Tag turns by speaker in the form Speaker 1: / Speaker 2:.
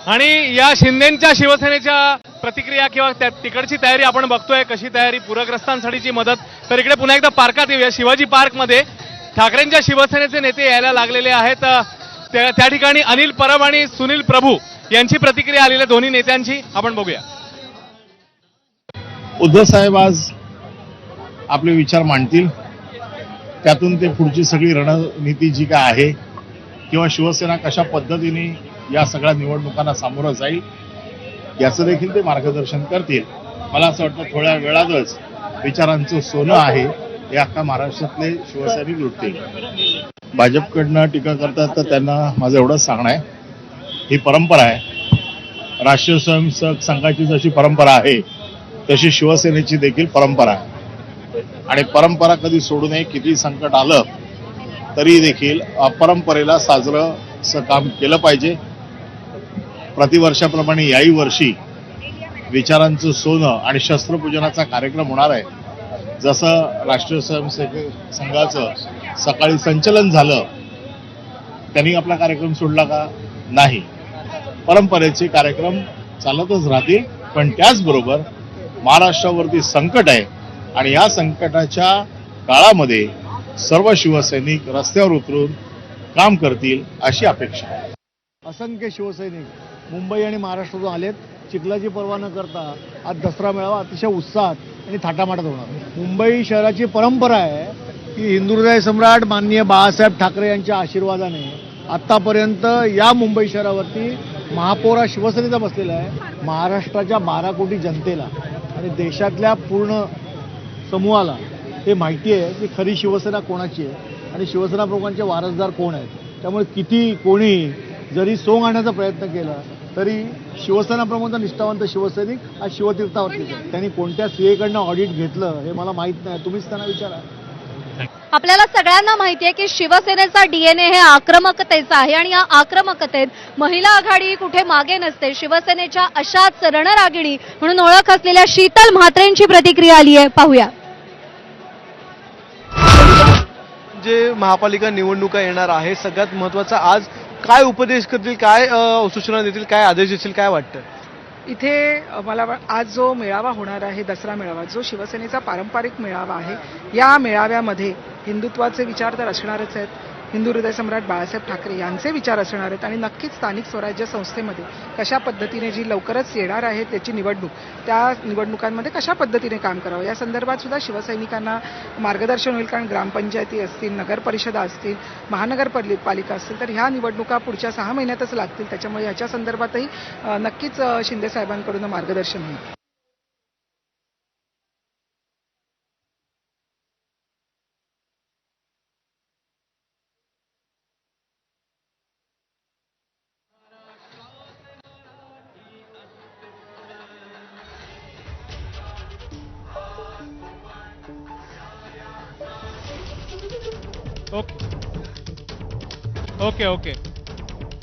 Speaker 1: आणि या शिंदेच्या शिवसेनेच्या प्रतिक्रिया किंवा तिकडची तयारी आपण बघतोय, कशी तयारी पूरग्रस्तांसाठीची मदत. तर इकडे पुन्हा एकदा पार्कात येऊया. शिवाजी पार्कमध्ये ठाकरेंच्या शिवसेनेचे नेते यायला लागलेले आहेत. त्या ठिकाणी अनिल परब आणि सुनील प्रभू यांची प्रतिक्रिया आलेली आहे दोन्ही नेत्यांची, आपण बघूया.
Speaker 2: उद्धव साहेब आज आपले विचार मांडतील, त्यातून ते पुढची सगळी रणनीती जी काय आहे किंवा शिवसेना कशा पद्धतीने या सगळ्या निवडणुकांना सामोरं जाईल याचं देखील ते मार्गदर्शन करतील. मला असं वाटतं थोड्या वेळातच विचारांचं सोनं आहे हे अख्खा महाराष्ट्रातले शिवसैनिक लुटतील. भाजपकडनं टीका करतात तर त्यांना माझं एवढंच सांगणं आहे, ही परंपरा आहे. राष्ट्रीय स्वयंसेवक संघाची जशी परंपरा आहे तशी शिवसेनेची देखील परंपरा आहे आणि परंपरा कधी सोडू नये. किती संकट आलं तरी देखील परंपरेला साजरं काम केलं पाहिजे. प्रतिवर्षाप्रमाणे याही वर्षी विचारांचं सोनं आणि शस्त्रपूजनाचा कार्यक्रम होणार आहे. जसं राष्ट्रीय स्वयंसेवक संघाचं सकाळी संचलन झालं, त्यांनी आपला कार्यक्रम सोडला का? नाही. परंपरेचे कार्यक्रम चालतच राहतील. पण त्याचबरोबर महाराष्ट्रावरती संकट आहे आणि या संकटाच्या काळामध्ये सर्व शिवसैनिक रस्त्यावर उतरून काम करतील अशी अपेक्षा आहे.
Speaker 3: असंख्य शिवसैनिक मुंबई आणि महाराष्ट्रातून आलेत. चिखलाची पर्वा न करता आज दसरा मेळावा अतिशय उत्साहात आणि थाटामाटात होणार. मुंबई शहराची परंपरा आहे की हिंदू हृदय सम्राट माननीय बाळासाहेब ठाकरे यांच्या आशीर्वादाने आत्तापर्यंत या मुंबई शहरावरती महापौर शिवसेनेचा बसलेला आहे. महाराष्ट्राच्या 12 कोटी जनतेला आणि देशातल्या पूर्ण समूहाला हे माहिती आहे की खरी शिवसेना कोणाची आहे आणि शिवसेना प्रमुखांचे वारसदार कोण आहेत. त्यामुळे किती कोणी जरी सोंग आणण्याचा प्रयत्न केला तरी शिवसेना प्रमुखांचा निष्ठावंत शिवसैनिक आज शिवतीर्थावरतीच आहे. त्यांनी कोणत्या सीएकडनं ऑडिट घेतलं हे मला माहीत नाही, तुम्हीच त्यांना विचारा.
Speaker 4: आपल्याला सगळ्यांना माहिती आहे की शिवसेनेचा डीएनए हे आक्रमकतेचा आहे आणि या आक्रमकतेत महिला आघाडी कुठे मागे नसते. शिवसेनेच्या अशाच रणरागिणी म्हणून ओळख असलेल्या शीतल म्हात्रेंची प्रतिक्रिया आली आहे, पाहूया.
Speaker 5: जे महापालिका निवडणुका येणार आहे, सगळ्यात महत्त्वाचा आज काय उपदेश करतील, काय सूचना देतील, काय आदेश देतील, काय वाटतं?
Speaker 6: इथे आज जो मेळावा होणार आहे, दसरा मेळावा, जो शिवसेनेचा पारंपरिक मेळावा आहे, या मेळाव्यामध्ये हिंदुत्वाचे विचार तर असणारच आहेत. हिंदू हृदय सम्राट बाळासाहेब ठाकरे यांचे विचार असणार आहेत आणि नक्कीच स्थानिक स्वराज्य संस्थेमध्ये कशा पद्धतीने जी लवकरच येणार आहे त्याची निवडणूक, त्या निवडणुकांमध्ये कशा पद्धतीने काम करावं या संदर्भात सुद्धा शिवसैनिकांना मार्गदर्शन होईल. कारण ग्रामपंचायती असतील, नगर परिषदा असतील, महानगरपालिका असतील, तर ह्या निवडणुका पुढच्या 6 महिन्यातच लागतील. त्याच्यामुळे ह्याच्या संदर्भातही नक्कीच शिंदे साहेबांकडून मार्गदर्शन होईल.
Speaker 1: ओके.